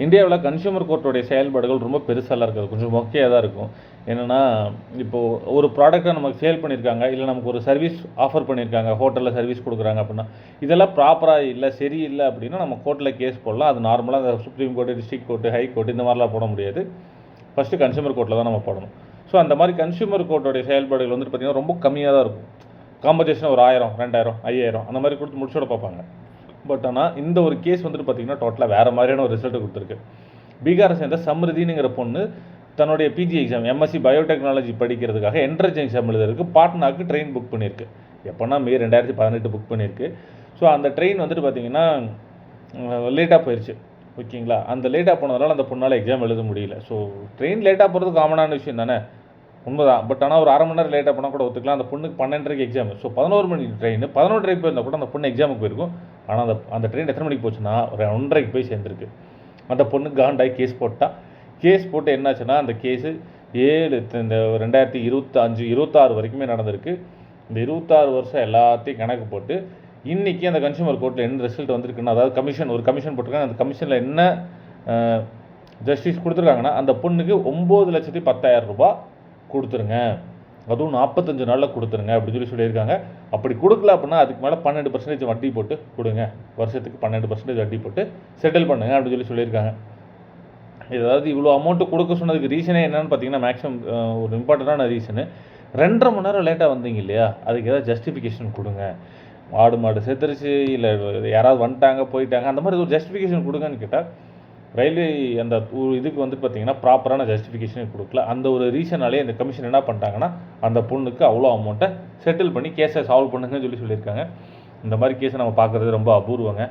இந்தியாவில் கன்சியூமர் கோர்ட்டோடைய செயல்பாடுகள் ரொம்ப பெருசாலாம் இருக்காது, கொஞ்சம் மொக்கையாக தான் இருக்கும். என்னென்னா, இப்போது ஒரு ப்ராடக்ட்டை நமக்கு சேல் பண்ணியிருக்காங்க, இல்லை நமக்கு ஒரு சர்வீஸ் ஆஃபர் பண்ணியிருக்காங்க, ஹோட்டலில் சர்வீஸ் கொடுக்குறாங்க அப்படின்னா, இதெல்லாம் ப்ராப்பராக இல்லை, சரியில்லை அப்படின்னா நம்ம கோர்ட்டில் கேஸ் போடலாம். அது நார்மலாக அந்த supreme court, district court, high court இந்த மாதிரிலாம் போட முடியாது. ஃபஸ்ட்டு கன்சியூமர் கோர்ட்டில் தான் நம்ம போடணும். ஸோ அந்த மாதிரி கன்சியூமர் கோர்ட்டோடைய செயல்பாடுகள் வந்துட்டு பார்த்திங்கன்னா ரொம்ப கம்மியாக தான் இருக்கும். காம்பன்சேஷன் ஒரு 1000, 2000, 5000 அந்த மாதிரி கொடுத்து முடிச்சோட பார்ப்பாங்க. பட் ஆனால் இந்த ஒரு கேஸ் வந்துட்டு பார்த்திங்கன்னா டோட்டலாக வேறு மாதிரியான ஒரு ரிசல்ட்டு கொடுத்துருக்கு. பீகாரை சேர்ந்த சம்ருதினுங்கிற பொண்ணு தன்னுடைய பிஜி எக்ஸாம் எம்எஸ்சி பயோடெக்னாலஜி படிக்கிறதுக்காக என்ட்ரன்ஸ் எக்ஸாம் எழுதுறதுக்கு பாட்னாக்கு ட்ரெயின் புக் பண்ணியிருக்கு. எப்போனா மே 2018 புக் பண்ணியிருக்கு. ஸோ அந்த ட்ரெயின் வந்துட்டு பார்த்திங்கன்னா லேட்டாக போயிடுச்சு. ஓகேங்களா, அந்த லேட்டாக போனதுனால அந்த பொண்ணால் எக்ஸாம் எழுத முடியல. ஸோ ட்ரெயின் லேட்டாக போகிறது காமனான விஷயம் தானே, உண்மைதான். பட் ஆனால் ஒரு 1/2 மணி நேரம் லேட்டாக போனால் கூட ஒத்துக்கலாம். அந்த பொண்ணுக்கு 12:30 எக்ஸாம். ஸோ 11 மணி ட்ரெயின் 11:30 போயிருந்தால் கூட அந்த பொண்ணு எக்ஸாமுக்கு போயிருக்கும். ஆனால் அந்த ட்ரெயின் எத்தனை மணிக்கு போச்சுன்னா ஒரு 1:30 போய் சேர்ந்துருக்கு. அந்த பொண்ணு காண்டாகி கேஸ் போட்டால். கேஸ் போட்டு என்னாச்சுன்னா அந்த கேஸு இந்த 2025, 26 வரைக்குமே நடந்திருக்கு. இந்த 26 வருஷம் எல்லாத்தையும் கணக்கு போட்டு இன்றைக்கி அந்த கன்சியூமர் கோர்ட்டில் என்ன ரிசல்ட் வந்திருக்குன்னா, அதாவது ஒரு கமிஷன் போட்டிருக்காங்க. அந்த கமிஷனில் என்ன ஜஸ்டிஸ் கொடுத்துருக்காங்கன்னா, அந்த பொண்ணுக்கு 9,10,000 ரூபாய் கொடுத்துருங்க, அதுவும் 45 நாளில் கொடுத்துருங்க அப்படின்னு சொல்லியிருக்காங்க. அப்படி கொடுக்கல அப்படின்னா அதுக்கு மேலே 12% வட்டி போட்டு கொடுங்க, வருஷத்துக்கு 12% வட்டி போட்டு செட்டில் பண்ணுங்க அப்படின்னு சொல்லியிருக்காங்க. ஏதாவது இவ்வளோ அமௌண்ட்டு கொடுக்க சொன்னதுக்கு ரீசனே என்னென்னு பார்த்தீங்கன்னா, மேக்ஸிமம் ஒரு இம்பார்ட்டண்ட்டான ரீசனு 2.5 மணி நேரம் லேட்டாக வந்தீங்க இல்லையா, அதுக்கு ஏதாவது ஜஸ்டிஃபிகேஷன் கொடுங்க. ஆடு மாடு செத்துருச்சு, இல்லை யாராவது வந்துட்டாங்க போயிட்டாங்க, அந்த மாதிரி ஒரு ஜஸ்டிஃபிகேஷன் கொடுங்கன்னு கேட்டால் ரயில்வே அந்த இதுக்கு வந்து பார்த்திங்கன்னா ப்ராப்பரான ஜஸ்டிஃபிகேஷனே கொடுக்கல. அந்த ஒரு ரீசனாலே அந்த கமிஷன் என்ன பண்ணிட்டாங்கன்னா, அந்த பொண்ணுக்கு அவ்வளோ அமௌண்ட்டை செட்டில் பண்ணி கேஸை சால்வ் பண்ணுங்கன்னு சொல்லியிருக்காங்க. இந்த மாதிரி கேஸை நம்ம பார்க்குறது ரொம்ப அபூர்வங்க.